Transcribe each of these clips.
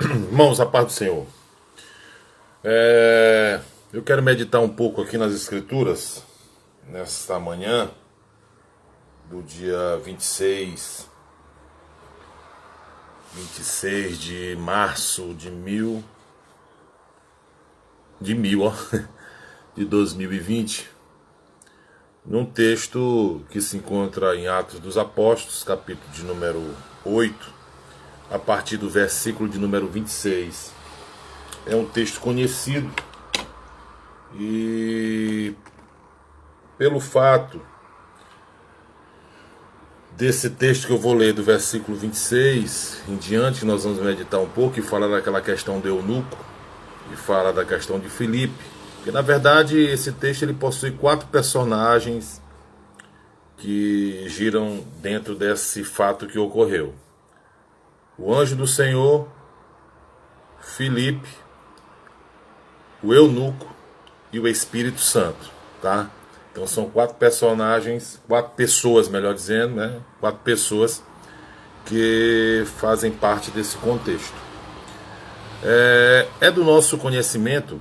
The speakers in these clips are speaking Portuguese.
Irmãos, a paz do Senhor. Eu quero meditar um pouco aqui nas Escrituras, nesta manhã do dia 26 de março ó, de 2020, num texto que se encontra em Atos dos Apóstolos, capítulo de número 8, a partir do versículo de número 26. É um texto conhecido e pelo fato desse texto que eu vou ler do versículo 26 em diante, nós vamos meditar um pouco e falar daquela questão do eunuco e falar da questão de Filipe, porque na verdade esse texto ele possui 4 personagens que giram dentro desse fato que ocorreu: o anjo do Senhor, Filipe, o eunuco e o Espírito Santo, tá? Então são 4 personagens, 4 pessoas, melhor dizendo, né? 4 pessoas que fazem parte desse contexto. É do nosso conhecimento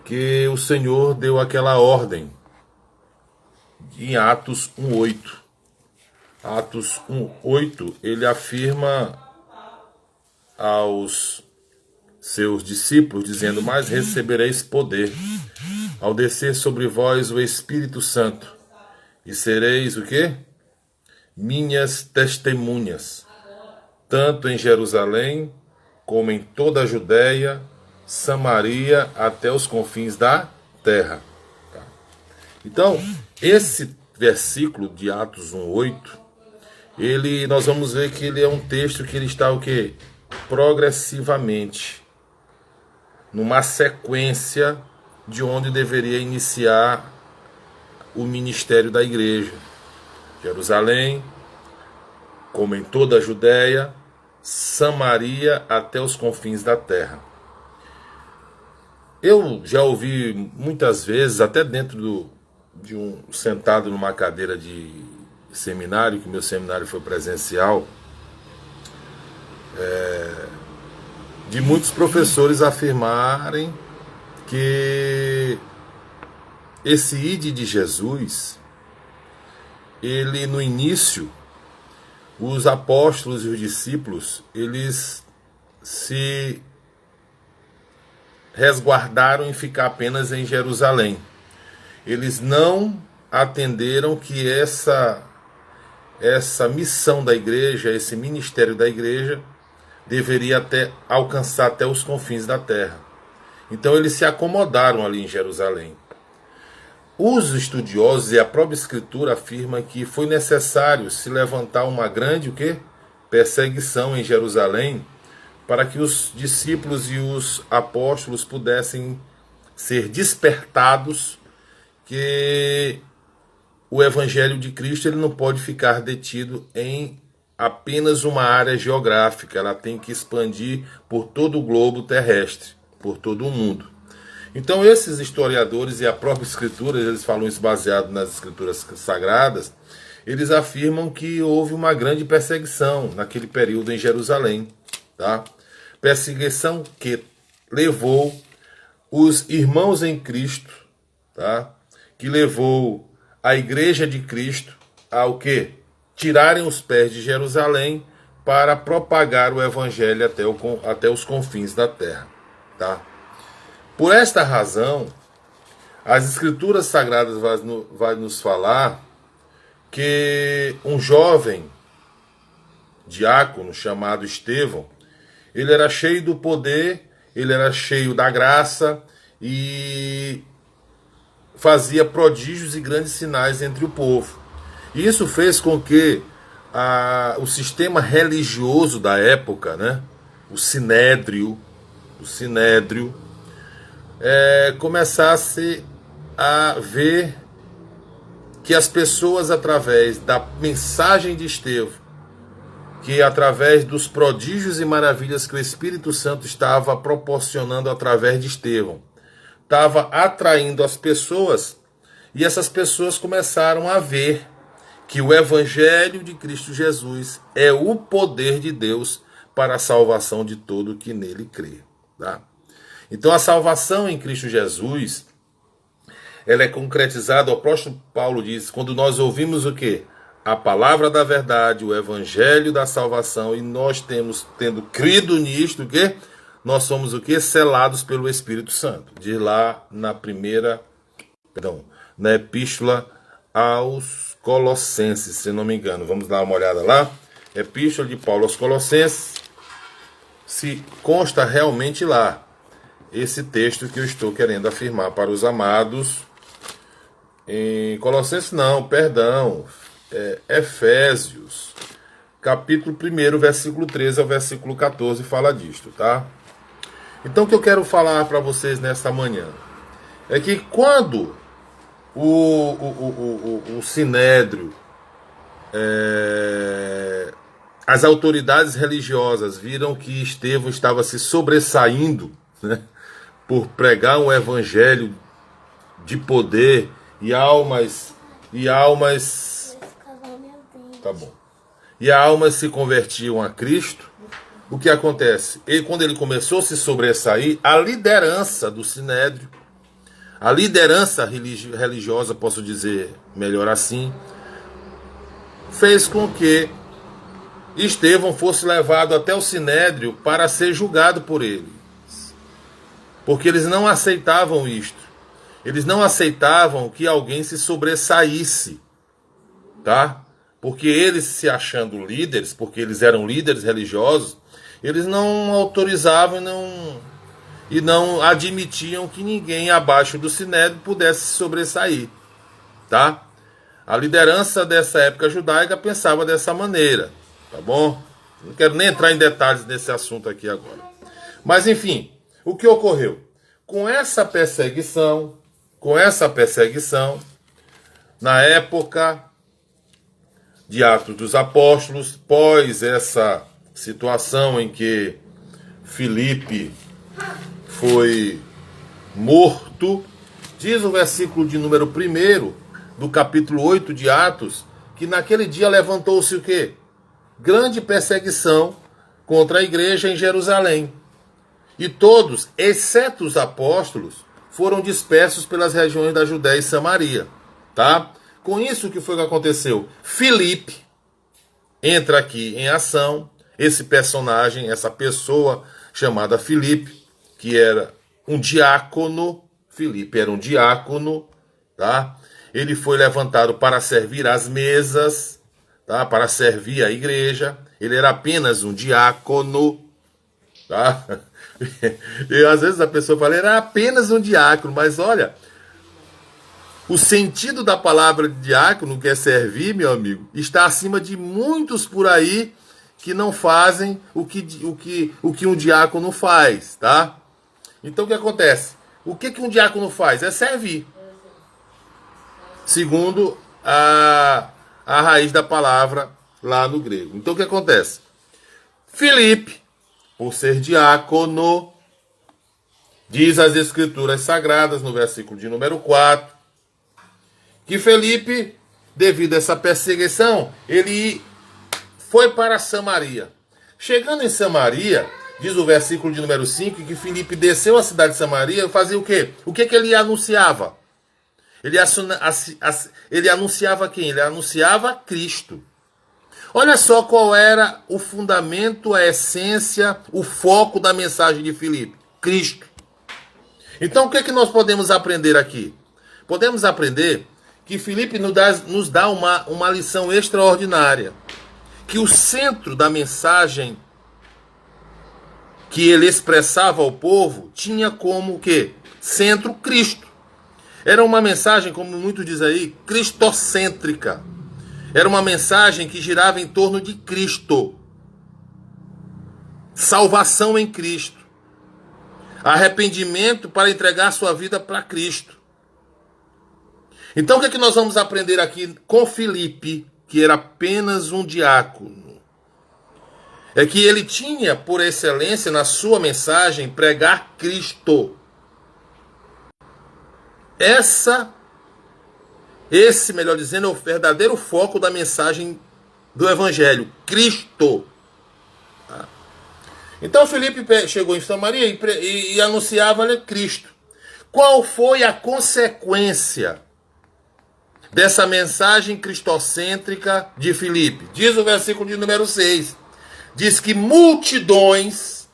que o Senhor deu aquela ordem em Atos 1:8. Atos 1:8, ele afirma aos seus discípulos, dizendo: mas recebereis poder ao descer sobre vós o Espírito Santo, e sereis o quê? Minhas testemunhas, tanto em Jerusalém, como em toda a Judéia, Samaria, até os confins da terra. Então, esse versículo de Atos 1:8, nós vamos ver que ele é um texto que ele está o quê? Progressivamente, numa sequência de onde deveria iniciar o ministério da igreja. Jerusalém, como em toda a Judéia, Samaria até os confins da terra. Eu já ouvi muitas vezes, até dentro sentado numa cadeira de seminário, que meu seminário foi presencial, de muitos professores afirmarem que esse ide de Jesus, ele no início, os apóstolos e os discípulos, eles se resguardaram em ficar apenas em Jerusalém. Eles não atenderam que essa missão da igreja, esse ministério da igreja, deveria alcançar até os confins da terra. Então eles se acomodaram ali em Jerusalém. Os estudiosos e a própria Escritura afirma que foi necessário se levantar uma grande perseguição em Jerusalém para que os discípulos e os apóstolos pudessem ser despertados que o Evangelho de Cristo ele não pode ficar detido em apenas uma área geográfica, ela tem que expandir por todo o globo terrestre, por todo o mundo. Então esses historiadores e a própria Escritura, eles falam isso baseado nas Escrituras sagradas, eles afirmam que houve uma grande perseguição naquele período em Jerusalém, tá? Perseguição que levou os irmãos em Cristo, tá? Que levou a igreja de Cristo ao quê? Tirarem os pés de Jerusalém para propagar o evangelho até os confins da terra, tá? Por esta razão, as Escrituras Sagradas vai nos falar que um jovem diácono chamado Estevão, ele era cheio do poder, ele era cheio da graça e fazia prodígios e grandes sinais entre o povo. E isso fez com que o sistema religioso da época, né, o sinédrio, começasse a ver que as pessoas, através da mensagem de Estevão, que através dos prodígios e maravilhas que o Espírito Santo estava proporcionando através de Estevão, estava atraindo as pessoas, e essas pessoas começaram a ver que o Evangelho de Cristo Jesus é o poder de Deus para a salvação de todo que nele crê. Tá? Então a salvação em Cristo Jesus, ela é concretizada, o apóstolo Paulo diz, quando nós ouvimos o quê? A palavra da verdade, o evangelho da salvação, e nós tendo crido nisto, o quê? Nós somos o quê? Selados pelo Espírito Santo. Diz lá na epístola aos Colossenses, se não me engano. Vamos dar uma olhada lá. Epístola de Paulo aos Colossenses. Se consta realmente lá esse texto que eu estou querendo afirmar para os amados. Em Colossenses não, perdão. Efésios, capítulo 1, versículo 13 ao versículo 14, fala disto, tá? Então o que eu quero falar para vocês nesta manhã é que quando o Sinédrio, as autoridades religiosas viram que Estevão estava se sobressaindo, né, por pregar um evangelho de poder e almas tá bom. E almas se convertiam a Cristo. O que acontece? Quando ele começou a se sobressair, a liderança do Sinédrio, a liderança religiosa, posso dizer melhor assim, fez com que Estevão fosse levado até o Sinédrio para ser julgado por eles. Porque eles não aceitavam isto. Eles não aceitavam que alguém se sobressaísse, tá? Porque eles, se achando líderes, porque eles eram líderes religiosos, eles não autorizavam e não admitiam que ninguém abaixo do Sinédrio pudesse se sobressair, tá? A liderança dessa época judaica pensava dessa maneira, tá bom? Não quero nem entrar em detalhes nesse assunto aqui agora. Mas enfim, o que ocorreu? Com essa perseguição, na época de Atos dos Apóstolos, pós essa situação em que Filipe foi morto, diz o versículo de número 1 do capítulo 8 de Atos, que naquele dia levantou-se o quê? Grande perseguição contra a igreja em Jerusalém. E todos, exceto os apóstolos, foram dispersos pelas regiões da Judéia e Samaria, tá? Com isso, o que foi que aconteceu? Filipe entra aqui em ação. Esse personagem, essa pessoa chamada Filipe, que era um diácono. Filipe era um diácono, tá? Ele foi levantado para servir as mesas, tá? Para servir a igreja. Ele era apenas um diácono, tá? E às vezes a pessoa fala, era apenas um diácono, mas olha, o sentido da palavra diácono, que é servir, meu amigo, está acima de muitos por aí que não fazem o que um diácono faz, tá? Então o que acontece? O que um diácono faz? É servir. Segundo a raiz da palavra lá no grego. Então o que acontece? Filipe, por ser diácono, diz as Escrituras Sagradas, no versículo de número 4, que Filipe, devido a essa perseguição, ele foi para Samaria. Chegando em Samaria, diz o versículo de número 5, que Filipe desceu à cidade de Samaria e fazia o quê? O que ele anunciava? Ele anunciava quem? Ele anunciava Cristo. Olha só qual era o fundamento, a essência, o foco da mensagem de Filipe. Cristo. Então o que nós podemos aprender aqui? Podemos aprender que Filipe nos dá uma lição extraordinária. Que o centro da mensagem que ele expressava ao povo tinha como o quê? Centro Cristo. Era uma mensagem, como muitos dizem aí, cristocêntrica. Era uma mensagem que girava em torno de Cristo. Salvação em Cristo. Arrependimento para entregar sua vida para Cristo. Então o que nós vamos aprender aqui com Filipe, que era apenas um diácono? É que ele tinha, por excelência, na sua mensagem, pregar Cristo. Esse, melhor dizendo, é o verdadeiro foco da mensagem do Evangelho. Cristo. Então Filipe chegou em Samaria e anunciava-lhe Cristo. Qual foi a consequência dessa mensagem cristocêntrica de Filipe? Diz o versículo de número 6. Diz que multidões,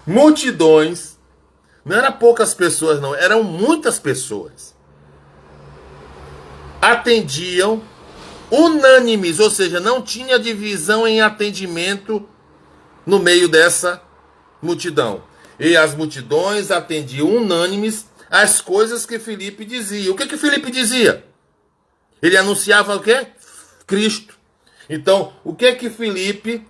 multidões, não eram poucas pessoas não, eram muitas pessoas, atendiam unânimes, ou seja, não tinha divisão em atendimento no meio dessa multidão. E as multidões atendiam unânimes as coisas que Filipe dizia. O que Filipe dizia? Ele anunciava o quê? Cristo. Então, o que Filipe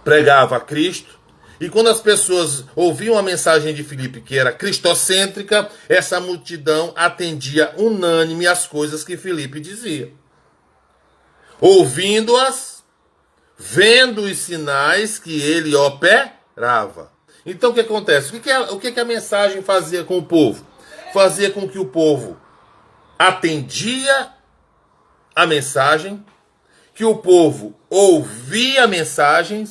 pregava? Cristo. E quando as pessoas ouviam a mensagem de Filipe, que era cristocêntrica, essa multidão atendia unânime as coisas que Filipe dizia. Ouvindo-as, vendo os sinais que ele operava. Então o que acontece? O que a mensagem fazia com o povo? Fazia com que o povo atendia a mensagem, que o povo ouvia a mensagem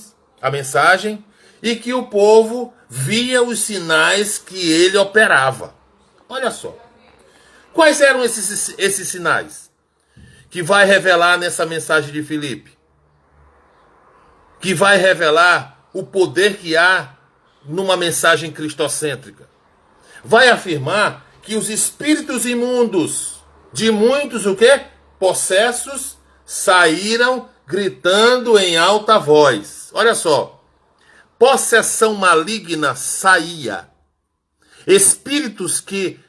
e que o povo via os sinais que ele operava. Olha só. Quais eram esses sinais que vai revelar nessa mensagem de Filipe? Que vai revelar o poder que há numa mensagem cristocêntrica. Vai afirmar que os espíritos imundos de muitos, o quê? Possessos, saíram gritando em alta voz. Olha só. Possessão maligna saía. Espíritos que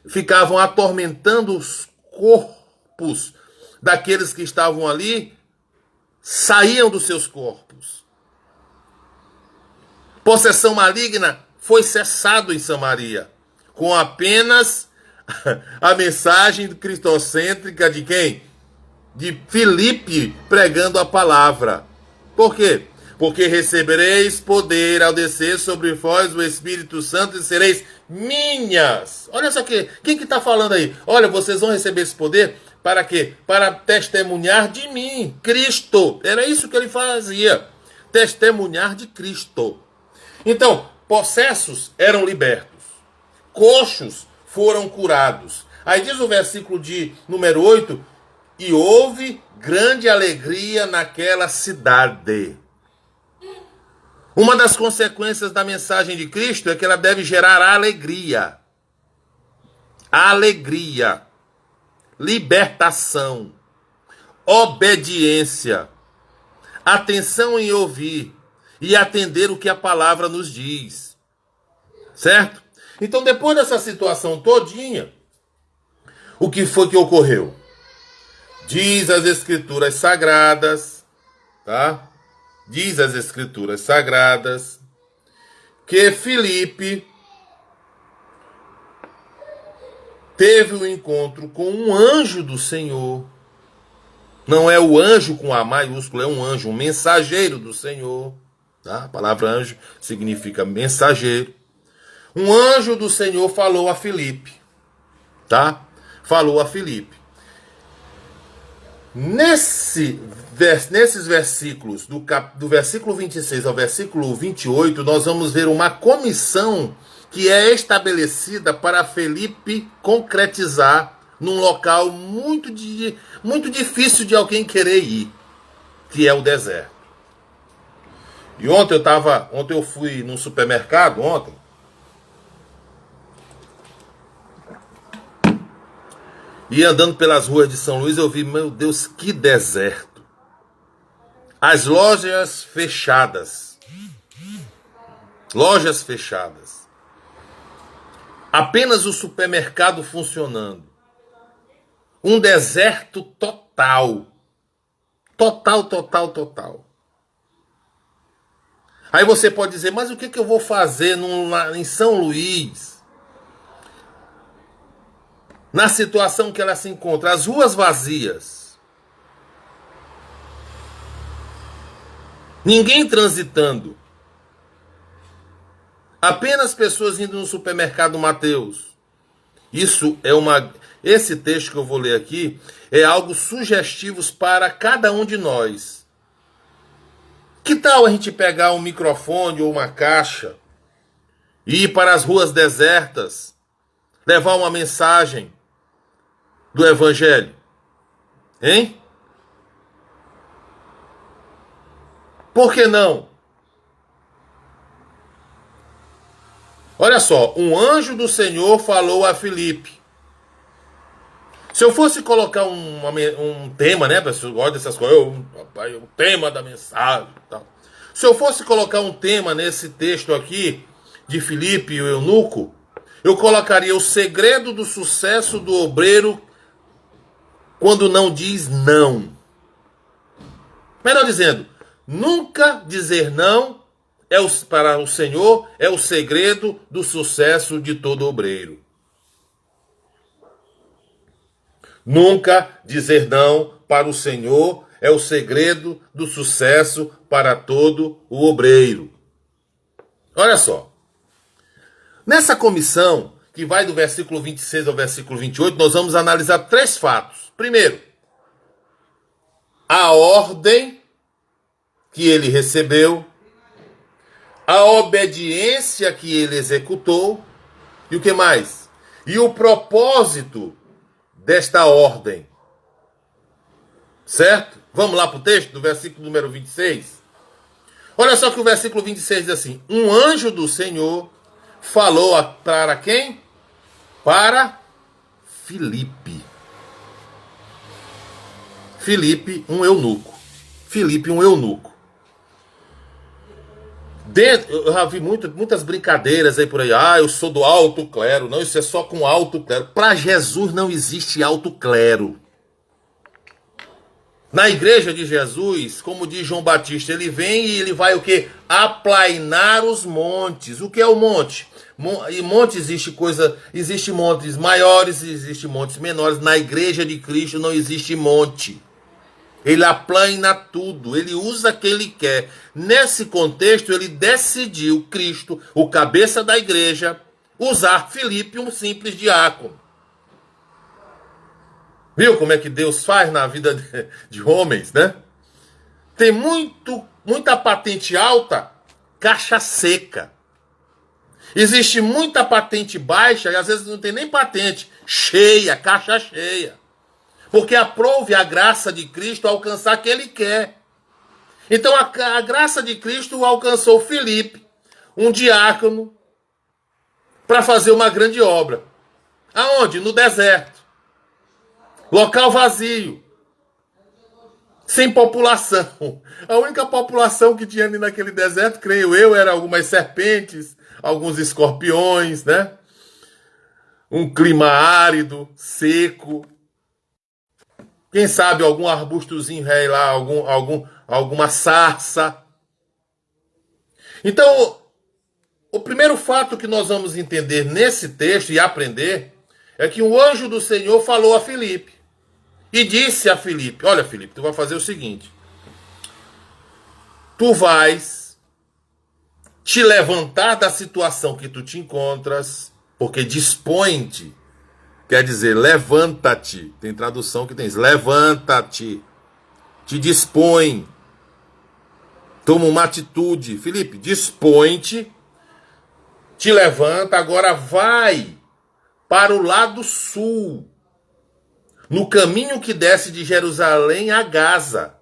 ficavam atormentando os corpos daqueles que estavam ali, saíam dos seus corpos. Possessão maligna foi cessado em Samaria, com apenas a mensagem cristocêntrica de quem? De Filipe pregando a palavra. Por quê? Porque recebereis poder ao descer sobre vós o Espírito Santo e sereis minhas. Olha só aqui, quem que está falando aí? Olha, vocês vão receber esse poder para quê? Para testemunhar de mim, Cristo. Era isso que ele fazia, testemunhar de Cristo. Então, possessos eram libertos, coxos foram curados. Aí diz o versículo de número 8, e houve grande alegria naquela cidade. Uma das consequências da mensagem de Cristo é que ela deve gerar alegria. Alegria, libertação, obediência, atenção em ouvir e atender o que a palavra nos diz. Certo? Então, depois dessa situação todinha, o que foi que ocorreu? Diz as Escrituras Sagradas, tá? Diz as Escrituras Sagradas que Filipe teve um encontro com um anjo do Senhor. Não é o anjo com A maiúsculo, é um anjo, um mensageiro do Senhor. Tá? A palavra anjo significa mensageiro. Um anjo do Senhor falou a Filipe. Tá? Falou a Filipe. Nesses versículos, do versículo 26 ao versículo 28, nós vamos ver uma comissão que é estabelecida para Filipe concretizar num local muito difícil de alguém querer ir, que é o deserto. E ontem eu fui num supermercado, e andando pelas ruas de São Luís, eu vi, meu Deus, que deserto. As lojas fechadas. Lojas fechadas. Apenas o supermercado funcionando. Um deserto total. Total. Aí você pode dizer, mas o que eu vou fazer em São Luís? Na situação que ela se encontra, as ruas vazias, ninguém transitando, apenas pessoas indo no supermercado Mateus. Esse texto que eu vou ler aqui é algo sugestivo para cada um de nós. Que tal a gente pegar um microfone ou uma caixa e ir para as ruas desertas, levar uma mensagem do Evangelho? Hein? Por que não? Olha só, um anjo do Senhor falou a Filipe. Se eu fosse colocar um tema, né? Pessoal gosta dessas coisas, o tema da mensagem e tal. Se eu fosse colocar um tema nesse texto aqui, de Filipe e o eunuco, eu colocaria o segredo do sucesso do obreiro quando não diz não. Melhor dizendo, nunca dizer não para o Senhor é o segredo do sucesso de todo obreiro. Nunca dizer não para o Senhor é o segredo do sucesso para todo o obreiro. Olha só. Nessa comissão, que vai do versículo 26 ao versículo 28, nós vamos analisar 3 fatos. Primeiro, a ordem que ele recebeu, a obediência que ele executou, e o que mais? E o propósito desta ordem. Certo? Vamos lá para o texto do versículo número 26. Olha só que o versículo 26 diz assim: um anjo do Senhor falou para quem? Para Filipe. Filipe, um eunuco. Filipe, um eunuco. Eu já vi muitas brincadeiras aí por aí. Ah, eu sou do alto clero. Não, isso é só com alto clero. Para Jesus não existe alto clero. Na igreja de Jesus, como diz João Batista, ele vem e ele vai o quê? Aplainar os montes. O que é o monte? E monte existe montes maiores, existe montes menores. Na igreja de Cristo não existe monte. Ele aplaina tudo, ele usa o que ele quer. Nesse contexto, ele decidiu, Cristo, o cabeça da igreja, usar Filipe, um simples diácono. Viu como é que Deus faz na vida de homens, né? Tem muita patente alta, caixa seca. Existe muita patente baixa, e às vezes não tem nem patente, cheia, caixa cheia. Porque aprove a graça de Cristo alcançar o que ele quer. Então a graça de Cristo alcançou Filipe, um diácono, para fazer uma grande obra. Aonde? No deserto. Local vazio. Sem população. A única população que tinha ali naquele deserto, creio eu, eram algumas serpentes, alguns escorpiões, né? Um clima árido, seco. Quem sabe algum arbustozinho rei lá, alguma sarça. Então, o primeiro fato que nós vamos entender nesse texto e aprender é que o anjo do Senhor falou a Filipe. E disse a Filipe: olha, Filipe, tu vai fazer o seguinte. Tu vais te levantar da situação que tu te encontras, porque dispõe-te. Quer dizer, levanta-te. Tem tradução que tem isso. Levanta-te. Te dispõe. Toma uma atitude. Filipe, dispõe-te. Te levanta. Agora vai para o lado sul. No caminho que desce de Jerusalém a Gaza.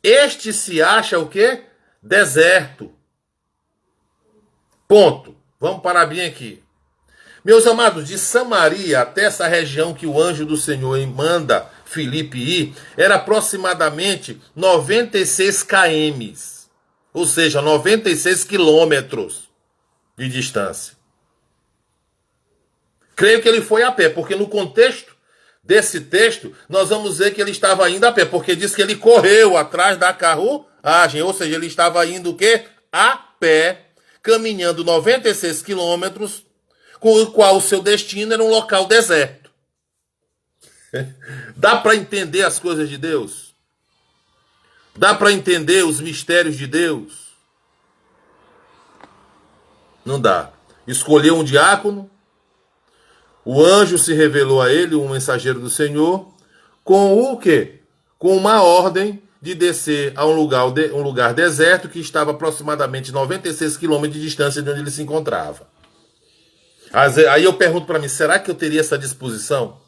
Este se acha o quê? Deserto. Ponto. Vamos parar bem aqui. Meus amados, de Samaria até essa região que o anjo do Senhor manda Filipe ir, era aproximadamente 96 km. Ou seja, 96 quilômetros de distância. Creio que ele foi a pé, porque no contexto desse texto, nós vamos ver que ele estava indo a pé, porque diz que ele correu atrás da carruagem, ou seja, ele estava indo o quê? A pé, caminhando 96 quilômetros, com o qual o seu destino era um local deserto. Dá para entender as coisas de Deus? Dá para entender os mistérios de Deus? Não dá. Escolheu um diácono, o anjo se revelou a ele, um mensageiro do Senhor, com o quê? Com uma ordem de descer a um lugar deserto que estava aproximadamente 96 quilômetros de distância de onde ele se encontrava. Aí eu pergunto para mim, será que eu teria essa disposição?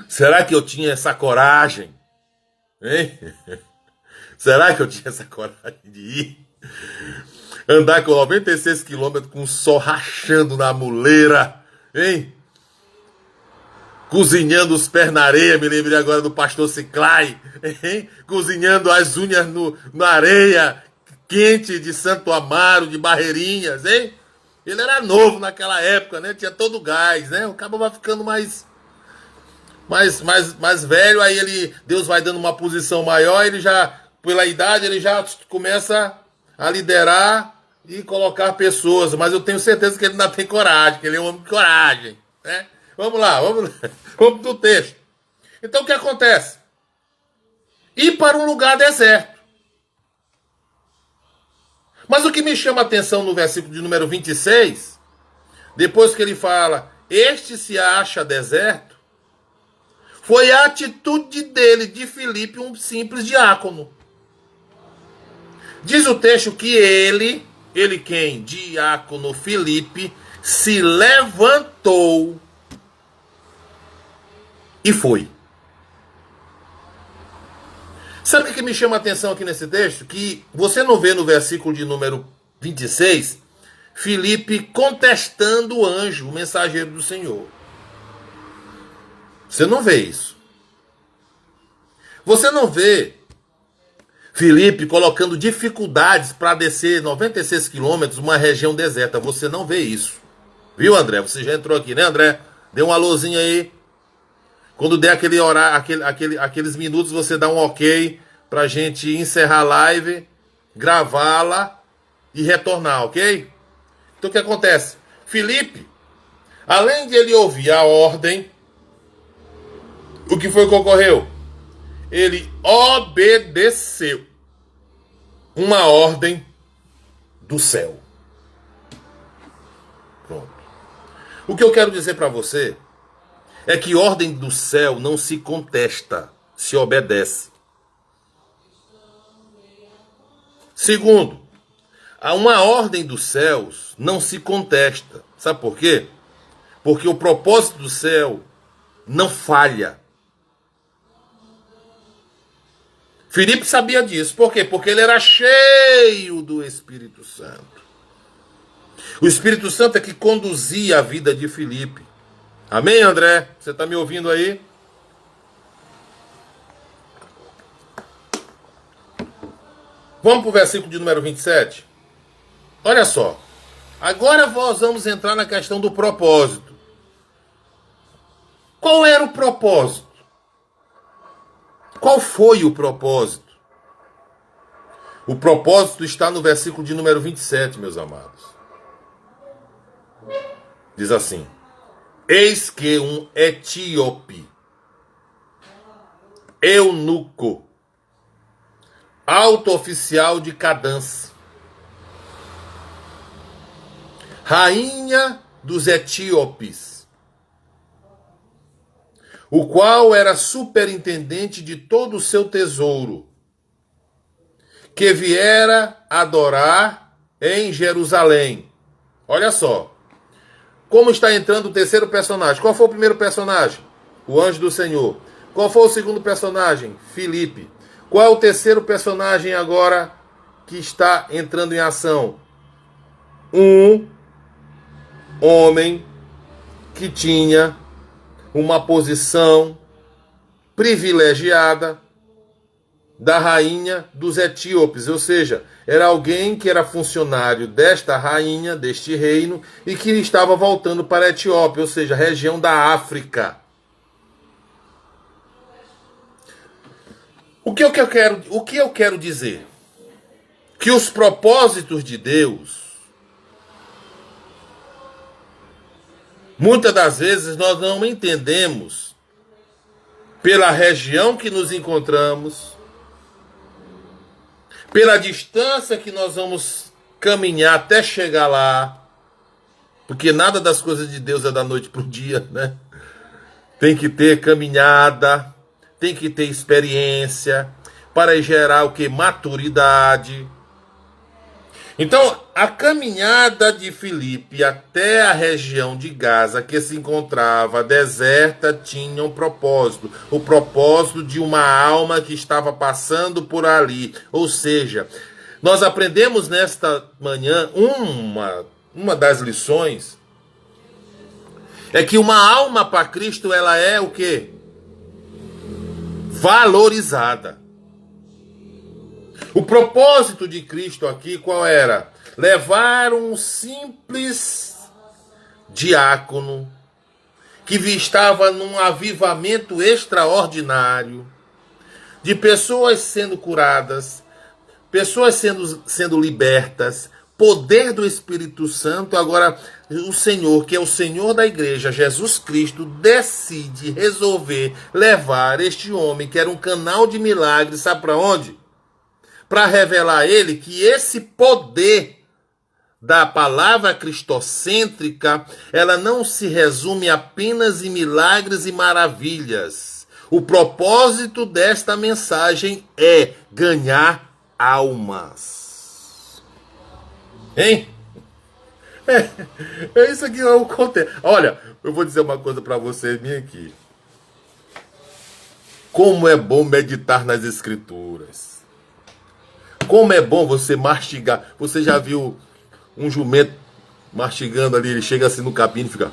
Será que eu tinha essa coragem? Hein? Será que eu tinha essa coragem de ir? Andar com 96 quilômetros com o sol rachando na muleira, hein? Cozinhando os pés na areia, me lembrei agora do pastor Ciclai, hein? Cozinhando as unhas na areia quente de Santo Amaro, de Barreirinhas, hein? Ele era novo naquela época, né? Tinha todo o gás, né? O cabo vai ficando mais velho, aí Deus vai dando uma posição maior, ele já, pela idade, ele já começa a liderar e colocar pessoas, mas eu tenho certeza que ele ainda tem coragem, que ele é um homem de coragem, né? Vamos lá, vamos pro texto. Então o que acontece? Ir para um lugar deserto. Mas o que me chama a atenção no versículo de número 26, depois que ele fala, este se acha deserto, foi a atitude dele, de Filipe, um simples diácono. Diz o texto que ele quem? Diácono Filipe, se levantou e foi. Sabe o que me chama a atenção aqui nesse texto? Que você não vê no versículo de número 26, Filipe contestando o anjo, o mensageiro do Senhor. Você não vê isso. Você não vê Filipe colocando dificuldades para descer 96 quilômetros numa região deserta. Você não vê isso. Viu, André? Você já entrou aqui, né, André? Dê um alôzinho aí. Quando der aquele horário, aqueles minutos, você dá um ok pra gente encerrar a live, gravá-la e retornar, ok? Então o que acontece? Filipe, além de ele ouvir a ordem, o que foi que ocorreu? Ele obedeceu uma ordem do céu. Pronto. O que eu quero dizer para você é que ordem do céu não se contesta, se obedece. Segundo, uma ordem dos céus não se contesta. Sabe por quê? Porque o propósito do céu não falha. Filipe sabia disso. Por quê? Porque ele era cheio do Espírito Santo. O Espírito Santo é que conduzia a vida de Filipe. Amém, André? Você está me ouvindo aí? Vamos para o versículo de número 27? Olha só. Agora nós vamos entrar na questão do propósito. Qual era o propósito? Qual foi o propósito? O propósito está no versículo de número 27, meus amados. Diz assim: eis que um etíope, eunuco, alto oficial de Cadance, rainha dos etíopes, o qual era superintendente de todo o seu tesouro, que viera adorar em Jerusalém. Olha só. Como está entrando o terceiro personagem? Qual foi o primeiro personagem? O anjo do Senhor. Qual foi o segundo personagem? Filipe. Qual é o terceiro personagem agora que está entrando em ação? Um homem que tinha uma posição privilegiada da rainha dos etíopes, ou seja, era alguém que era funcionário desta rainha, deste reino, e que estava voltando para a Etiópia, ou seja, região da África. O que eu quero dizer? Que os propósitos de Deus, muitas das vezes nós não entendemos pela região que nos encontramos, pela distância que nós vamos caminhar até chegar lá, porque nada das coisas de Deus é da noite para o dia, né? tem que ter caminhada, tem que ter experiência, para gerar o que? Maturidade. Então, a caminhada de Filipe até a região de Gaza, que se encontrava deserta, tinha um propósito. O propósito de uma alma que estava passando por ali. Ou seja, nós aprendemos nesta manhã, uma das lições, é que uma alma para Cristo, ela é o quê? Valorizada. O propósito de Cristo aqui qual era? Levar um simples diácono que estava num avivamento extraordinário de pessoas sendo curadas, pessoas sendo libertas, poder do Espírito Santo. Agora o Senhor, que é o Senhor da igreja, Jesus Cristo, decide resolver levar este homem, que era um canal de milagres, sabe para onde? Para revelar a ele que esse poder da palavra cristocêntrica, ela não se resume apenas em milagres e maravilhas. O propósito desta mensagem é ganhar almas. Hein? É isso aqui é o contexto. Olha, eu vou dizer uma coisa para vocês, minha aqui. Como é bom meditar nas Escrituras. Como é bom você mastigar. Você já viu um jumento mastigando ali, ele chega assim no capim e fica...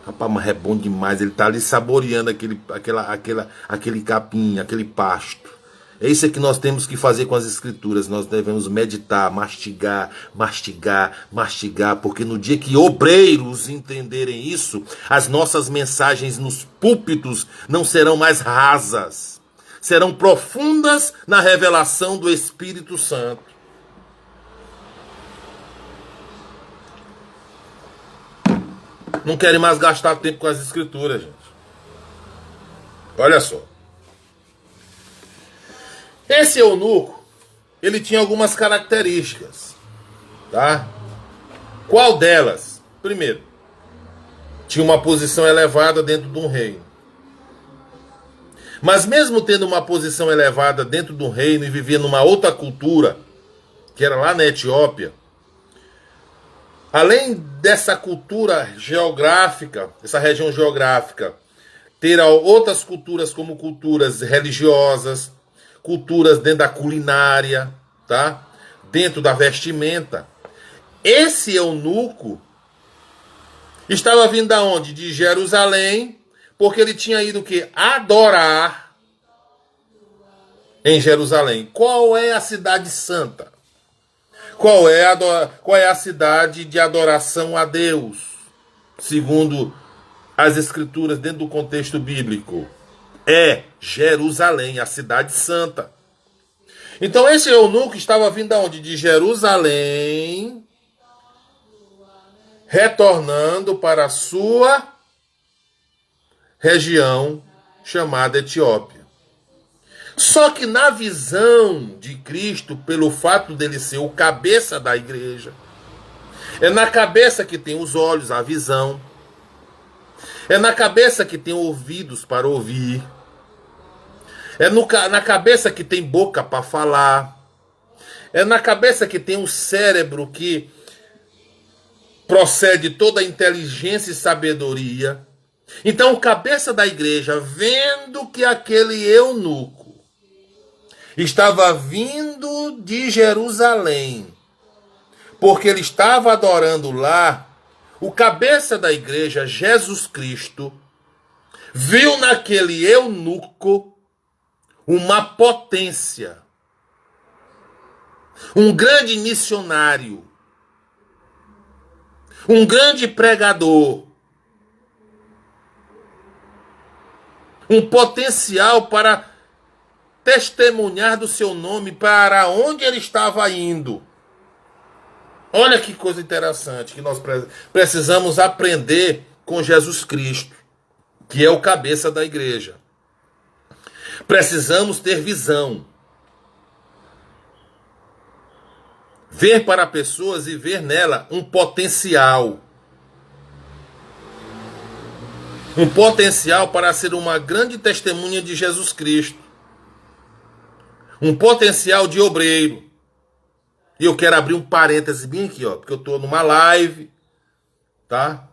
Rapaz, mas é bom demais. Ele tá ali saboreando aquele capim, aquele pasto. É isso que nós temos que fazer com as Escrituras. Nós devemos meditar, mastigar, mastigar, mastigar. Porque no dia que obreiros entenderem isso, as nossas mensagens nos púlpitos não serão mais rasas. Serão profundas na revelação do Espírito Santo. Não querem mais gastar tempo com as Escrituras, gente. Olha só. Esse eunuco, ele tinha algumas características, tá? Qual delas? Primeiro, tinha uma posição elevada dentro de um reino. Mas mesmo tendo uma posição elevada dentro do reino e vivia numa outra cultura, que era lá na Etiópia, além dessa cultura geográfica, essa região geográfica, ter outras culturas como culturas religiosas, culturas dentro da culinária, tá? Dentro da vestimenta. Esse eunuco estava vindo da onde? De Jerusalém, porque ele tinha ido o quê? Adorar em Jerusalém. Qual é a cidade santa? Qual é a cidade de adoração a Deus? Segundo as Escrituras, dentro do contexto bíblico. É Jerusalém, a cidade santa. Então esse eunuco estava vindo de onde? De Jerusalém, retornando para a sua região chamada Etiópia. Só que na visão de Cristo, pelo fato dele ser o cabeça da igreja, é na cabeça que tem os olhos, a visão. É na cabeça que tem ouvidos para ouvir. É na cabeça que tem boca para falar. É na cabeça que tem o cérebro que procede toda a inteligência e sabedoria. Então, o cabeça da igreja, vendo que aquele eunuco estava vindo de Jerusalém, porque ele estava adorando lá, o cabeça da igreja, Jesus Cristo, viu naquele eunuco uma potência, um grande missionário, um grande pregador, um potencial para testemunhar do seu nome para onde ele estava indo. Olha que coisa interessante que nós precisamos aprender com Jesus Cristo, que é o cabeça da igreja. Precisamos ter visão. Ver para pessoas e ver nela um potencial. Um potencial para ser uma grande testemunha de Jesus Cristo. Um potencial de obreiro. E eu quero abrir um parêntese bem aqui, ó, porque eu estou numa live, tá?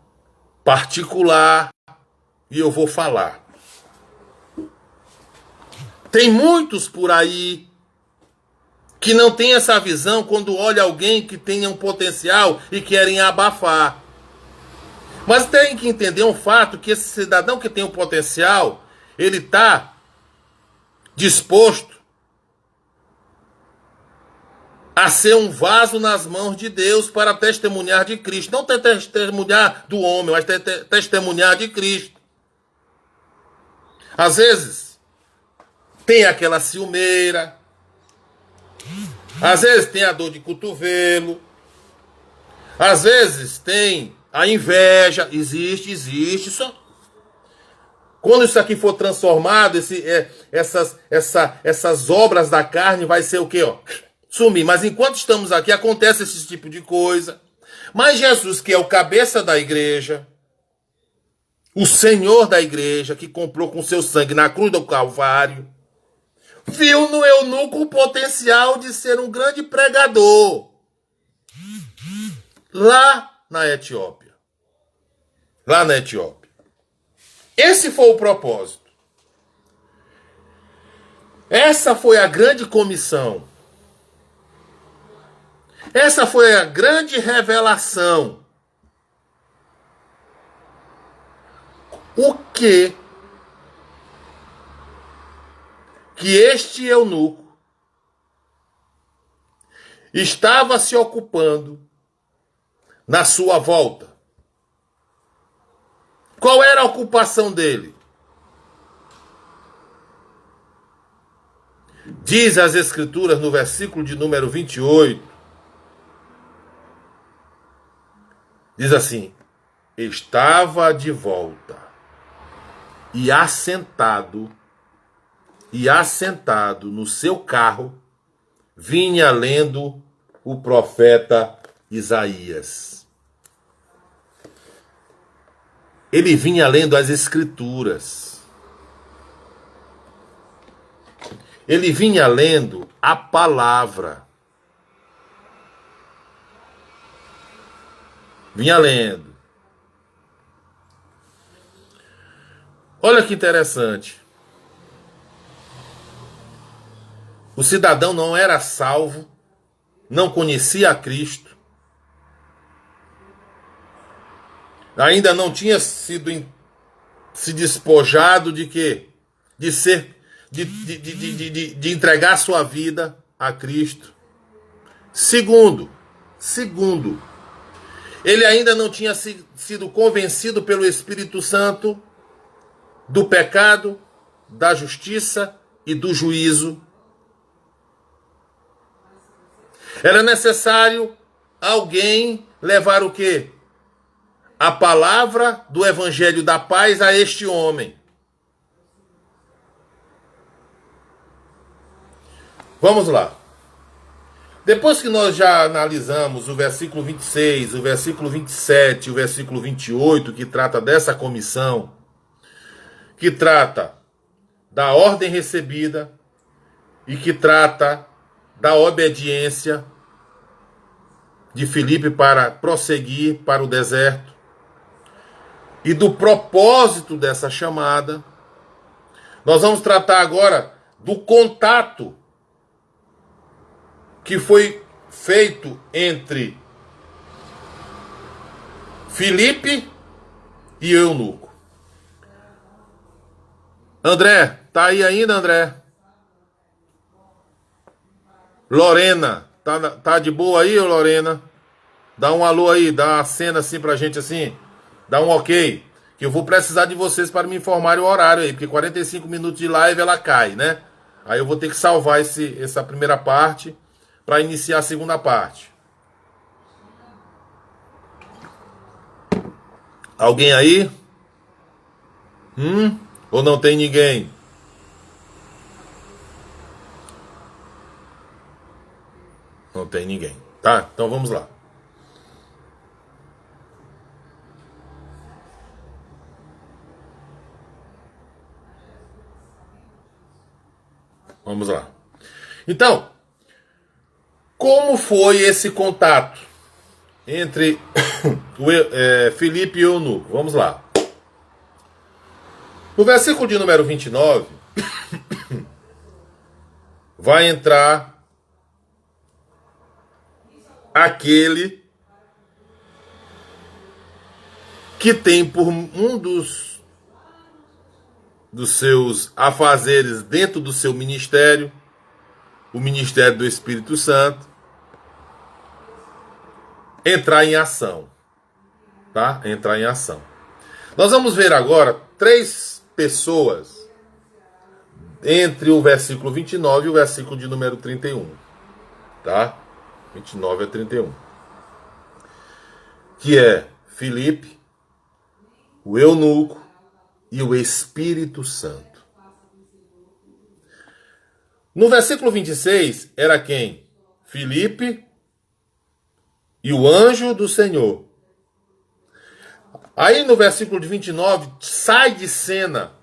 Particular, e eu vou falar. Tem muitos por aí que não tem essa visão quando olha alguém que tenha um potencial e querem abafar. Mas tem que entender um fato, que esse cidadão que tem um potencial, ele está disposto a ser um vaso nas mãos de Deus para testemunhar de Cristo. Não testemunhar do homem, mas testemunhar de Cristo. Às vezes, tem aquela ciumeira. Às vezes tem a dor de cotovelo. Às vezes tem a inveja. Existe. Só quando isso aqui for transformado, essas obras da carne vai ser o quê? Ó? Sumir. Mas enquanto estamos aqui, acontece esse tipo de coisa. Mas Jesus, que é o cabeça da igreja, o Senhor da igreja, que comprou com seu sangue na cruz do Calvário, viu no eunuco o potencial de ser um grande pregador. Lá na Etiópia. Esse foi o propósito. Essa foi a grande comissão. Essa foi a grande revelação. O que este eunuco estava se ocupando na sua volta? Qual era a ocupação dele? Diz as Escrituras no versículo de número 28. Diz assim: estava de volta e assentado no seu carro, vinha lendo o profeta Isaías. Ele vinha lendo as Escrituras. Ele vinha lendo a palavra. Vinha lendo. Olha que interessante. O cidadão não era salvo, não conhecia a Cristo, ainda não tinha sido se despojado de quê? De entregar sua vida a Cristo. Segundo, ele ainda não tinha sido convencido pelo Espírito Santo do pecado, da justiça e do juízo. Era necessário alguém levar o quê? A palavra do Evangelho da paz a este homem. Vamos lá. Depois que nós já analisamos o versículo 26, o versículo 27, o versículo 28, que trata dessa comissão, que trata da ordem recebida e que trata da obediência de Filipe para prosseguir para o deserto e do propósito dessa chamada, nós vamos tratar agora do contato que foi feito entre Filipe e eunuco. André, tá aí ainda, André? Lorena, tá de boa aí, Lorena? Dá um alô aí, dá uma cena assim pra gente assim. Dá um ok. Que eu vou precisar de vocês para me informarem o horário aí, porque 45 minutos de live ela cai, né? Aí eu vou ter que salvar essa primeira parte para iniciar a segunda parte. Alguém aí? Ou não tem ninguém? Não tem ninguém. Tá? Então vamos lá. Vamos lá. Então, como foi esse contato entre Filipe e o eunuco? Vamos lá. No versículo de número 29, vai entrar aquele que tem por um dos seus afazeres dentro do seu ministério, o ministério do Espírito Santo, entrar em ação. Tá? Entrar em ação. Nós vamos ver agora 3 pessoas entre o versículo 29 e o versículo de número 31. Tá? 29 a 31. Que é Filipe, o eunuco e o Espírito Santo. No versículo 26 era quem? Filipe e o anjo do Senhor. Aí no versículo de 29 sai de cena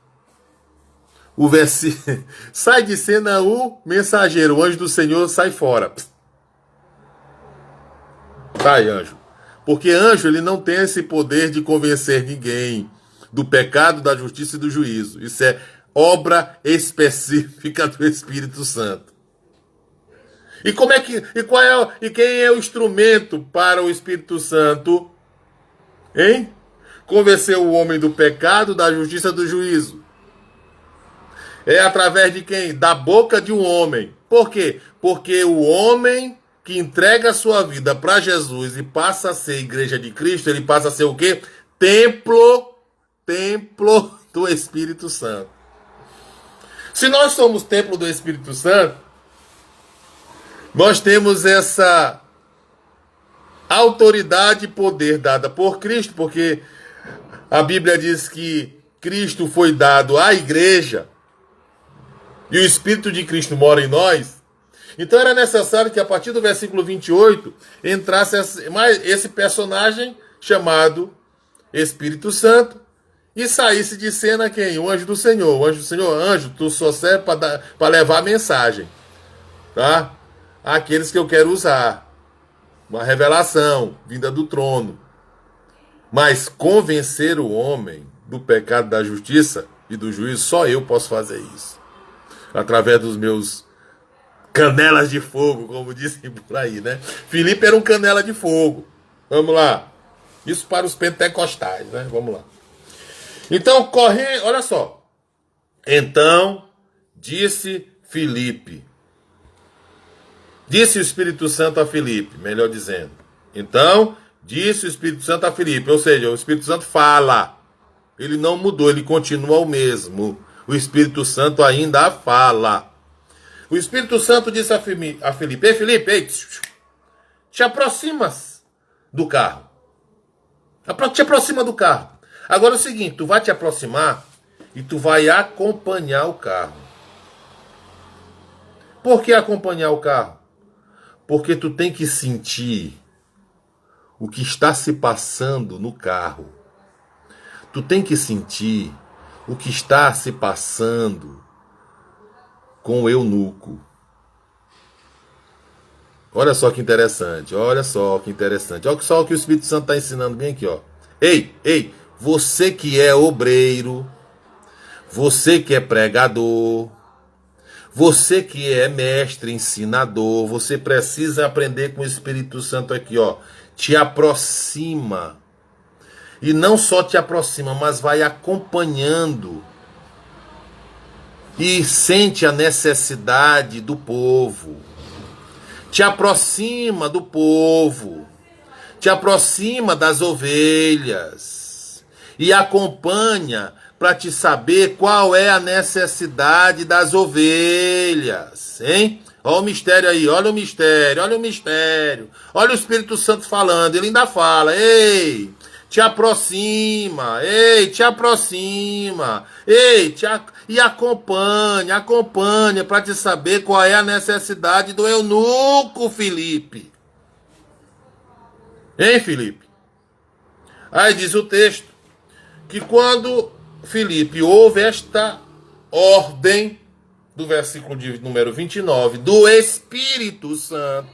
sai de cena o mensageiro, o anjo do Senhor sai fora. Sai, anjo. Porque anjo, ele não tem esse poder de convencer ninguém do pecado, da justiça e do juízo. Isso é obra específica do Espírito Santo. E quem é o instrumento para o Espírito Santo? Hein? Convencer o homem do pecado, da justiça e do juízo. É através de quem? Da boca de um homem. Por quê? Porque o homem que entrega a sua vida para Jesus e passa a ser igreja de Cristo, ele passa a ser o quê? Templo do Espírito Santo. Se nós somos templo do Espírito Santo, nós temos essa autoridade e poder dada por Cristo, porque a Bíblia diz que Cristo foi dado à igreja e o Espírito de Cristo mora em nós. Então era necessário que a partir do versículo 28 entrasse esse personagem chamado Espírito Santo e saísse de cena quem? O anjo do Senhor. O anjo do Senhor, anjo, tu só serve para levar a mensagem, tá? Aqueles que eu quero usar. Uma revelação vinda do trono. Mas convencer o homem do pecado, da justiça e do juízo, só eu posso fazer isso. Através dos meus canelas de fogo, como dizem por aí, né? Filipe era um canela de fogo. Vamos lá. Isso para os pentecostais, né? Vamos lá. Então, olha só. Então, disse Filipe. Disse o Espírito Santo a Filipe, melhor dizendo. Então, disse o Espírito Santo a Filipe. Ou seja, o Espírito Santo fala. Ele não mudou, ele continua o mesmo. O Espírito Santo ainda fala. O Espírito Santo disse a Filipe: Ei, Filipe, ei, te aproximas do carro. Te aproxima do carro. Agora é o seguinte, tu vai te aproximar e tu vai acompanhar o carro. Por que acompanhar o carro? Porque tu tem que sentir o que está se passando no carro. Tu tem que sentir o que está se passando com o eunuco. Olha só que interessante, olha só que interessante. Olha só o que o Espírito Santo está ensinando bem aqui, ó. Ei, você que é obreiro, você que é pregador, você que é mestre, ensinador, você precisa aprender com o Espírito Santo aqui, ó. Te aproxima. E não só te aproxima, mas vai acompanhando. E sente a necessidade do povo. Te aproxima do povo. Te aproxima das ovelhas. E acompanha para te saber qual é a necessidade das ovelhas, hein? Olha o mistério aí, olha o mistério, olha o mistério. Olha o Espírito Santo falando, ele ainda fala: ei, te aproxima, ei, te aproxima, ei, e acompanha para te saber qual é a necessidade do eunuco, Filipe. Hein, Filipe? Aí diz o texto que quando Filipe ouve esta ordem, do versículo de número 29, do Espírito Santo,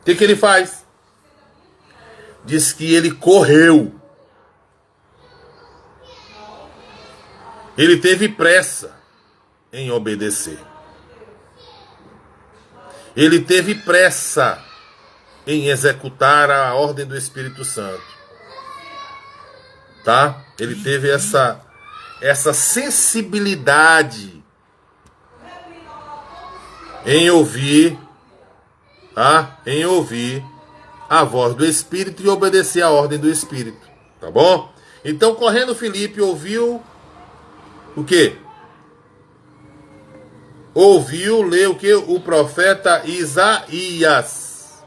o que ele faz? Diz que ele correu. Ele teve pressa em obedecer. Ele teve pressa em executar a ordem do Espírito Santo. Tá? Ele teve essa sensibilidade em ouvir, tá? Em ouvir a voz do Espírito e obedecer a ordem do Espírito. Tá bom? Então, correndo, Filipe ouviu o quê? Ouviu ler o que? O profeta Isaías.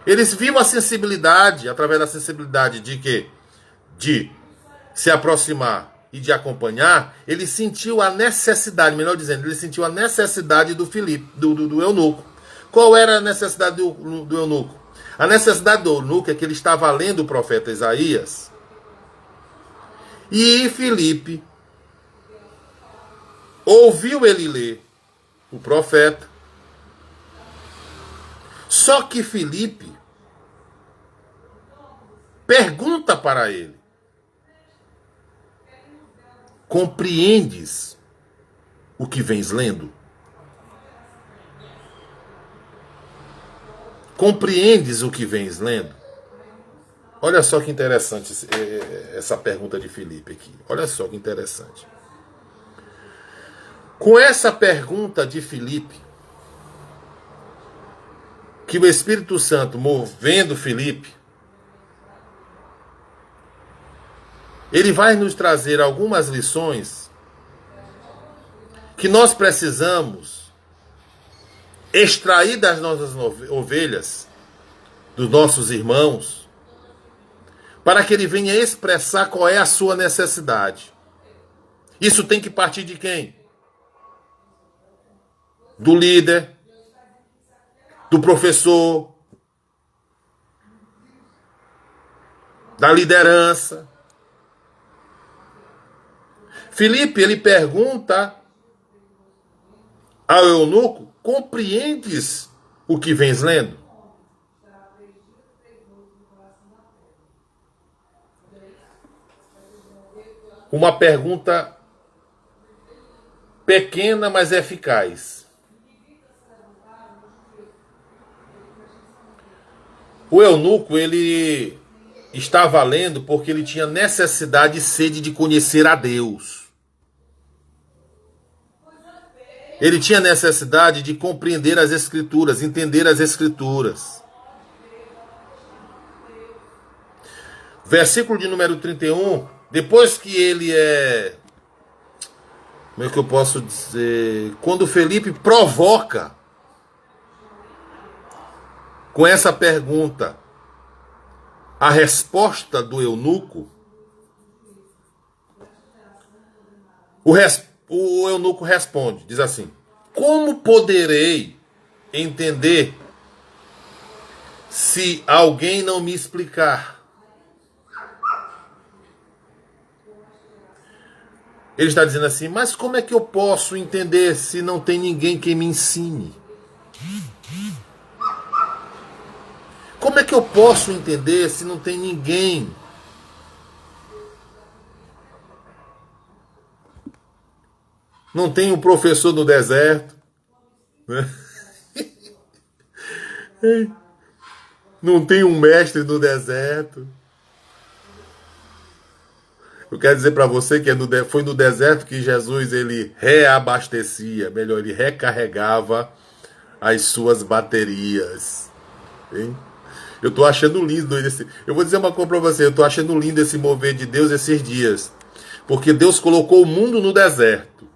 Eles viram a sensibilidade, através da sensibilidade de quê? De se aproximar e de acompanhar. Ele sentiu a necessidade, melhor dizendo, ele sentiu a necessidade do Filipe, do eunuco. Qual era a necessidade do eunuco? A necessidade do eunuco é que ele estava lendo o profeta Isaías. E Filipe ouviu ele ler o profeta. Só que Filipe pergunta para ele: compreendes o que vens lendo? Compreendes o que vens lendo? Olha só que interessante essa pergunta de Filipe aqui. Olha só que interessante. Com essa pergunta de Filipe, que o Espírito Santo, movendo Filipe, ele vai nos trazer algumas lições que nós precisamos extrair das nossas ovelhas, dos nossos irmãos, para que ele venha expressar qual é a sua necessidade. Isso tem que partir de quem? Do líder, do professor, da liderança. Filipe, ele pergunta ao eunuco: compreendes o que vens lendo? Uma pergunta pequena, mas eficaz. O eunuco, ele estava lendo porque ele tinha necessidade e sede de conhecer a Deus. Ele tinha necessidade de compreender as Escrituras, entender as Escrituras. Versículo de número 31, depois que ele como é que eu posso dizer? Quando Felipe provoca com essa pergunta a resposta do eunuco, o eunuco responde, diz assim: como poderei entender se alguém não me explicar? Ele está dizendo assim: mas como é que eu posso entender se não tem ninguém que me ensine? Como é que eu posso entender se não tem ninguém? Não tem um professor no deserto, né? Não tem um mestre no deserto. Eu quero dizer para você que foi no deserto que Jesus ele reabastecia, melhor, ele recarregava as suas baterias. Hein? Eu tô achando lindo esse. Eu vou dizer uma coisa para você, eu tô achando lindo esse mover de Deus esses dias, porque Deus colocou o mundo no deserto.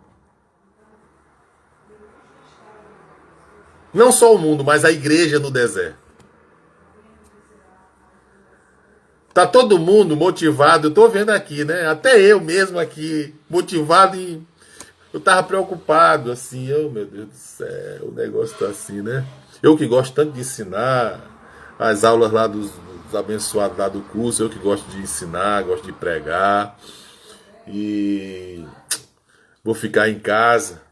Não só o mundo, mas a igreja no deserto. Tá todo mundo motivado, eu tô vendo aqui, né? Até eu mesmo aqui, motivado e eu tava preocupado, assim, meu Deus do céu, o negócio tá assim, né? Eu que gosto tanto de ensinar as aulas lá os abençoados lá do curso, eu que gosto de ensinar, gosto de pregar. E vou ficar em casa.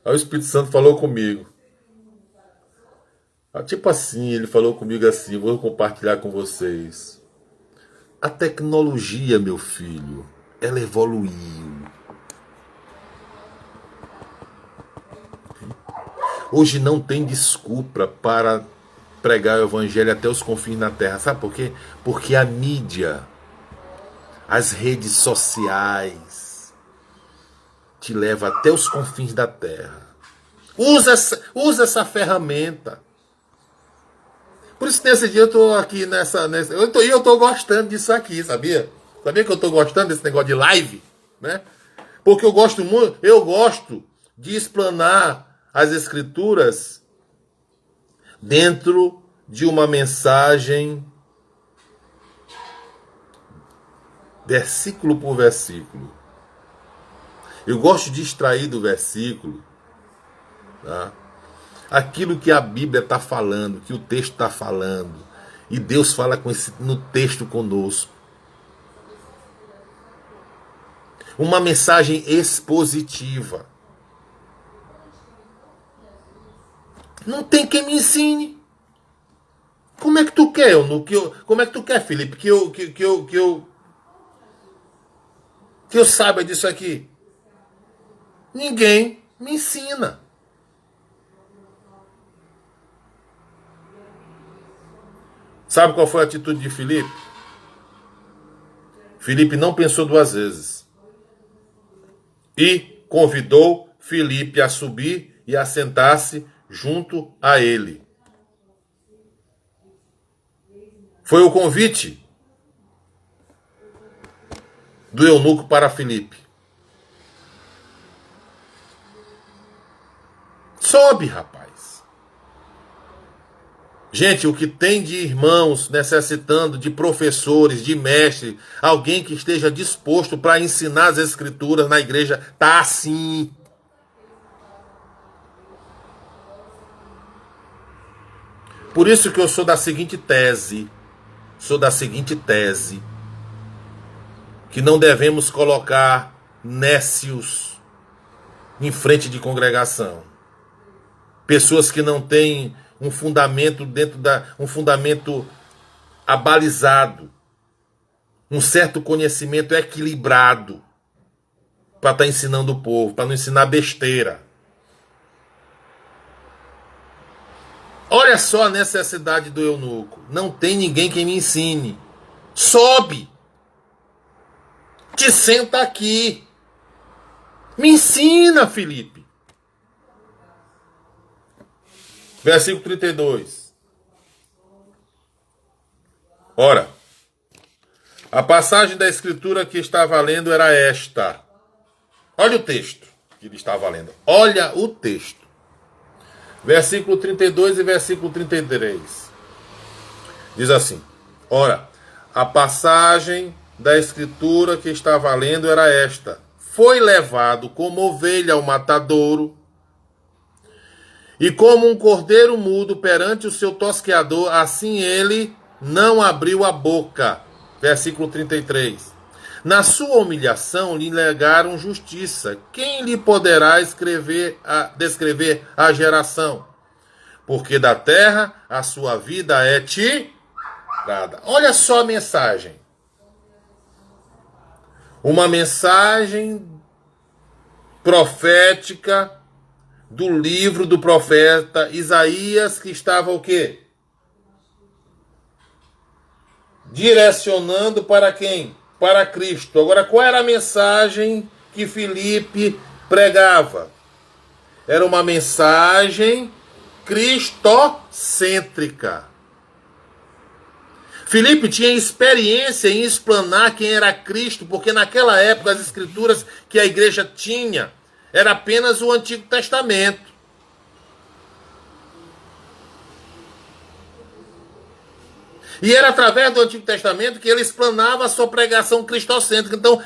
Aí o Espírito Santo falou comigo. Tipo assim, ele falou comigo assim, vou compartilhar com vocês. A tecnologia, meu filho, ela evoluiu. Hoje não tem desculpa para pregar o evangelho até os confins da terra. Sabe por quê? Porque a mídia, as redes sociais, te leva até os confins da terra. Usa essa ferramenta. Por isso, nesse dia, eu estou aqui eu estou gostando disso aqui, sabia? Sabia que eu estou gostando desse negócio de live? Né? Porque eu gosto de explanar as escrituras dentro de uma mensagem, versículo por versículo. Eu gosto de extrair do versículo, tá, aquilo que a Bíblia está falando, que o texto está falando. E Deus fala no texto conosco. Uma mensagem expositiva. Não tem quem me ensine. Como é que tu quer, como é que tu quer, Felipe, que eu saiba disso aqui? Ninguém me ensina. Sabe qual foi a atitude de Filipe? Filipe não pensou duas vezes. E convidou Filipe a subir e a sentar-se junto a ele. Foi o convite do eunuco para Filipe. Sobe, rapaz. Gente, o que tem de irmãos necessitando de professores, de mestres, alguém que esteja disposto para ensinar as escrituras na igreja, tá assim. Por isso que eu sou da seguinte tese, que não devemos colocar nécios em frente de congregação. Pessoas que não têm um fundamento um fundamento abalizado, um certo conhecimento equilibrado para estar ensinando o povo, para não ensinar besteira. Olha só a necessidade do eunuco. Não tem ninguém que me ensine. Sobe. Te senta aqui. Me ensina, Felipe. Versículo 32. Ora, a passagem da escritura que estava lendo era esta. Olha o texto que ele estava lendo. Olha o texto. Versículo 32 e versículo 33. Diz assim. Ora, a passagem da escritura que estava lendo era esta. Foi levado como ovelha ao matadouro, e como um cordeiro mudo perante o seu tosqueador, assim ele não abriu a boca. Versículo 33. Na sua humilhação lhe negaram justiça. Quem lhe poderá descrever a geração? Porque da terra a sua vida é tirada. Olha só a mensagem. Uma mensagem profética do livro do profeta Isaías, que estava o quê? Direcionando para quem? Para Cristo. Agora, qual era a mensagem que Filipe pregava? Era uma mensagem cristocêntrica. Filipe tinha experiência em explanar quem era Cristo, porque naquela época as escrituras que a igreja tinha era apenas o Antigo Testamento. E era através do Antigo Testamento que ele explanava a sua pregação cristocêntrica. Então,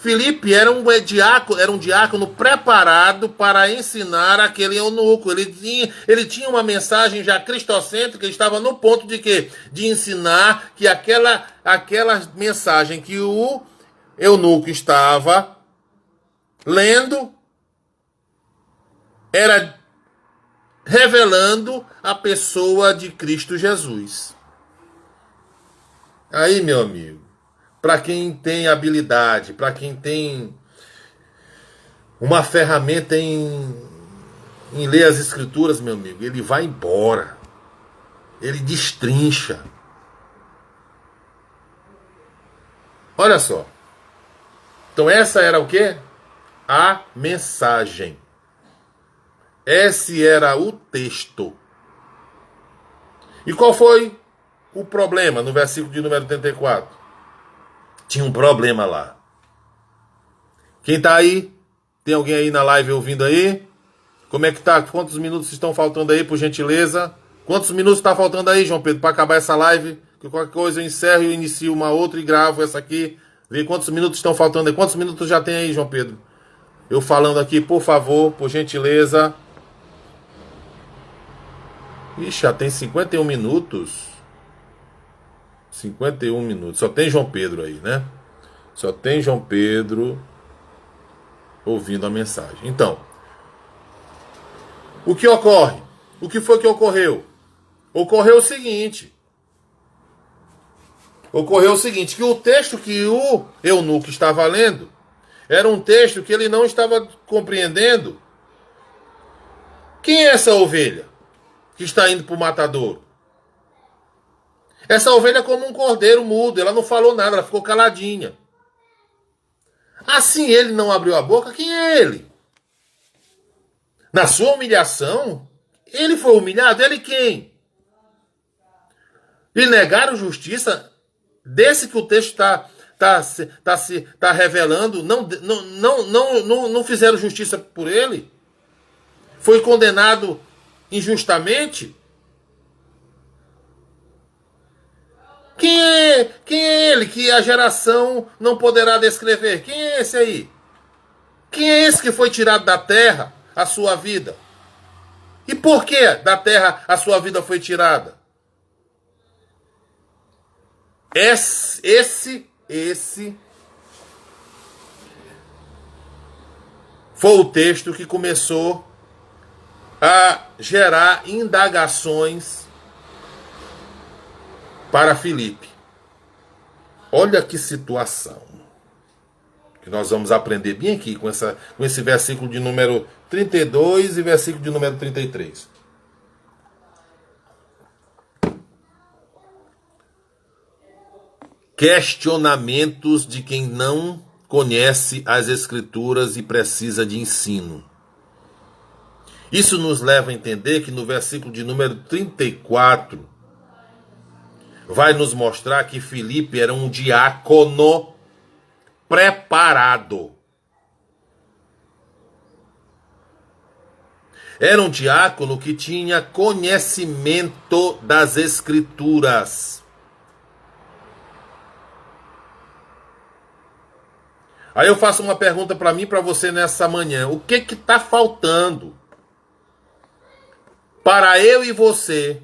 Filipe era um diácono preparado para ensinar aquele eunuco. Ele tinha uma mensagem já cristocêntrica, estava no ponto de quê? De ensinar que aquela mensagem que o eunuco estava lendo era revelando a pessoa de Cristo Jesus. Aí, meu amigo, para quem tem habilidade, para quem tem uma ferramenta em ler as escrituras, meu amigo, ele vai embora. Ele destrincha. Olha só. Então essa era o quê? A mensagem. Esse era o texto. E qual foi o problema no versículo de número 34? Tinha um problema lá. Quem tá aí? Tem alguém aí na live ouvindo aí? Como é que tá? Quantos minutos estão faltando aí, por gentileza? Quantos minutos está faltando aí, João Pedro, para acabar essa live? Que qualquer coisa eu encerro e inicio uma outra e gravo essa aqui. Vê quantos minutos estão faltando aí. Quantos minutos já tem aí, João Pedro? Eu falando aqui, por favor, por gentileza. Ixi, já tem 51 minutos. 51 minutos. Só tem João Pedro aí, né? Só tem João Pedro ouvindo a mensagem. Então, o que ocorre? O que foi que ocorreu? Ocorreu o seguinte, que o texto que o eunuco estava lendo era um texto que ele não estava compreendendo. Quem é essa ovelha que está indo para o matadouro? Essa ovelha é como um cordeiro mudo, ela não falou nada, ela ficou caladinha. Assim ele não abriu a boca, quem é ele? Na sua humilhação, ele foi humilhado, ele quem? Lhe negaram justiça, desse que o texto está revelando, não fizeram justiça por ele? Foi condenado injustamente? Quem é ele que a geração não poderá descrever? Quem é esse aí? Quem é esse que foi tirado da terra a sua vida? E por que da terra a sua vida foi tirada? Esse foi o texto que começou a gerar indagações para Filipe. Olha que situação que nós vamos aprender bem aqui com esse versículo de número 32 e versículo de número 33. Questionamentos de quem não conhece as Escrituras e precisa de ensino. Isso nos leva a entender que no versículo de número 34 vai nos mostrar que Filipe era um diácono preparado. Era um diácono que tinha conhecimento das Escrituras. Aí eu faço uma pergunta para mim e para você nessa manhã. O que está faltando para eu e você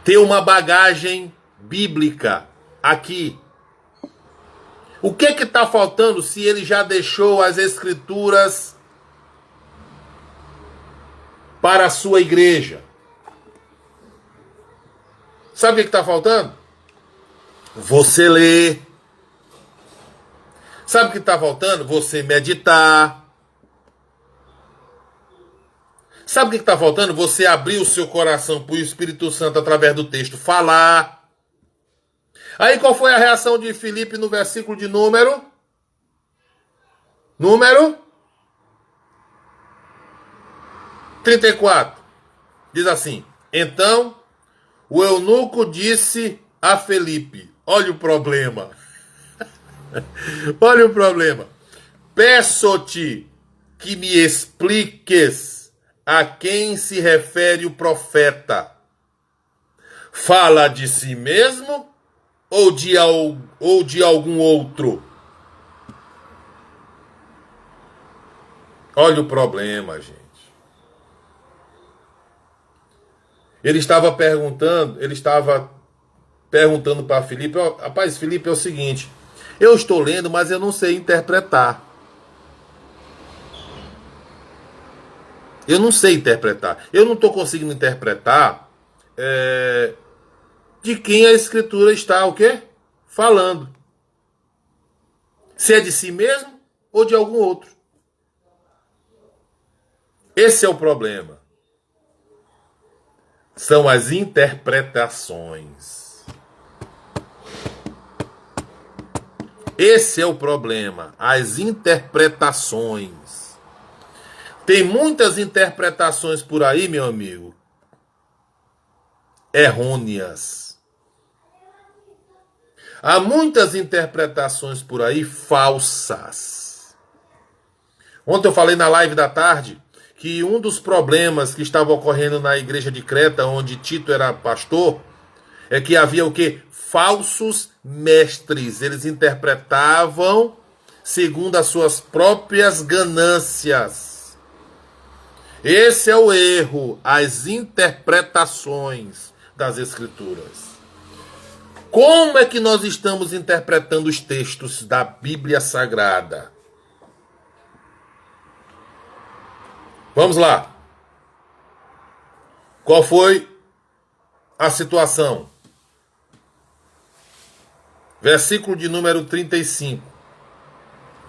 ter uma bagagem bíblica aqui? O que está faltando se ele já deixou as Escrituras para a sua igreja? Sabe o que está faltando? Você ler. Sabe o que está faltando? Você meditar. Sabe o que está faltando? Você abrir o seu coração para o Espírito Santo através do texto falar. Aí qual foi a reação de Filipe no versículo de número 34? Diz assim: então o eunuco disse a Filipe, olha o problema. Olha o problema. Peço-te que me expliques a quem se refere o profeta. Fala de si mesmo ou de algum outro? Olha o problema, gente. Ele estava perguntando para Filipe, rapaz, Filipe, é o seguinte, eu estou lendo, mas eu não sei interpretar. Eu não sei interpretar. Eu não estou conseguindo interpretar de quem a escritura está, o quê? Falando. Se é de si mesmo ou de algum outro. Esse é o problema. São as interpretações. Esse é o problema. As interpretações. Tem muitas interpretações por aí, meu amigo, errôneas. Há muitas interpretações por aí falsas. Ontem eu falei na live da tarde que um dos problemas que estava ocorrendo na igreja de Creta, onde Tito era pastor, é que havia o quê? Falsos mestres. Eles interpretavam segundo as suas próprias ganâncias. Esse é o erro, as interpretações das Escrituras. Como é que nós estamos interpretando os textos da Bíblia Sagrada? Vamos lá. Qual foi a situação? Versículo de número 35.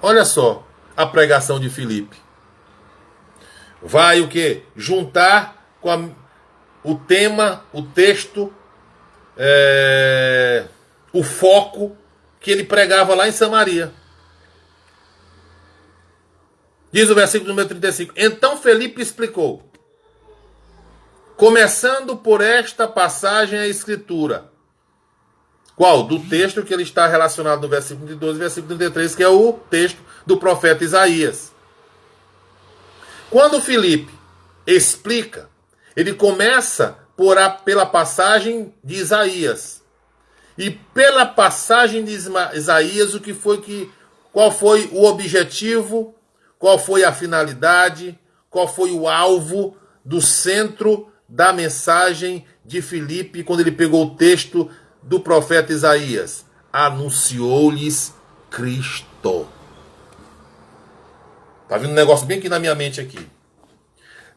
Olha só a pregação de Filipe. Vai o quê? Juntar com o tema, o texto, o foco que ele pregava lá em Samaria. Diz o versículo número 35. Então Felipe explicou, começando por esta passagem a escritura. Qual? Do texto que ele está relacionado no versículo 32 e versículo 33, que é o texto do profeta Isaías. Quando Felipe explica, ele começa pela passagem de Isaías. E pela passagem de Isaías, qual foi o objetivo, qual foi a finalidade, qual foi o alvo do centro da mensagem de Filipe quando ele pegou o texto do profeta Isaías? Anunciou-lhes Cristo. Tá vindo um negócio bem aqui na minha mente aqui.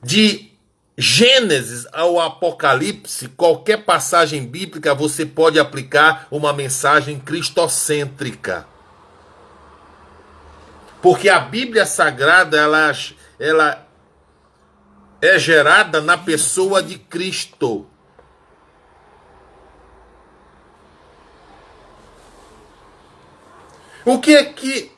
De Gênesis ao Apocalipse, qualquer passagem bíblica você pode aplicar uma mensagem cristocêntrica. Porque a Bíblia Sagrada, ela é gerada na pessoa de Cristo. O que é que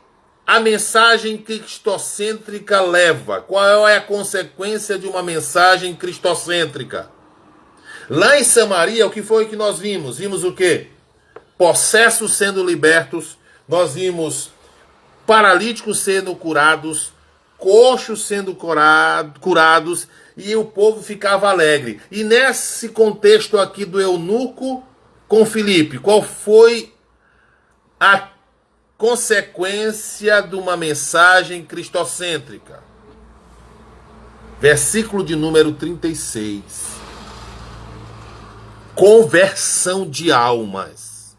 a mensagem cristocêntrica leva? Qual é a consequência de uma mensagem cristocêntrica? Lá em Samaria, o que foi que nós vimos? Vimos o quê? Possessos sendo libertos, nós vimos paralíticos sendo curados, coxos sendo curados, e o povo ficava alegre. E nesse contexto aqui do eunuco com Filipe, qual foi a consequência de uma mensagem cristocêntrica? Versículo de número 36. Conversão de almas.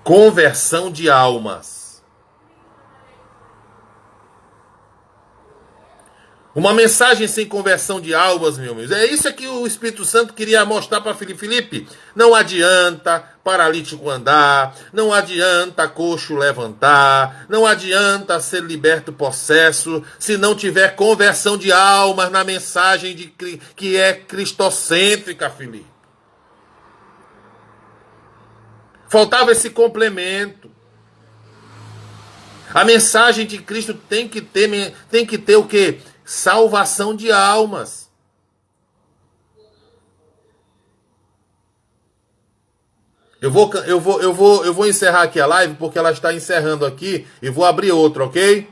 Conversão de almas. Uma mensagem sem conversão de almas, meu amigo. É isso que o Espírito Santo queria mostrar para Filipe. Filipe, não adianta paralítico andar, não adianta coxo levantar, não adianta ser liberto possesso, se não tiver conversão de almas na mensagem que é cristocêntrica, Filipe. Faltava esse complemento. A mensagem de Cristo tem que ter o quê? Salvação de almas. Eu vou encerrar aqui a live porque ela está encerrando aqui e vou abrir outra, ok?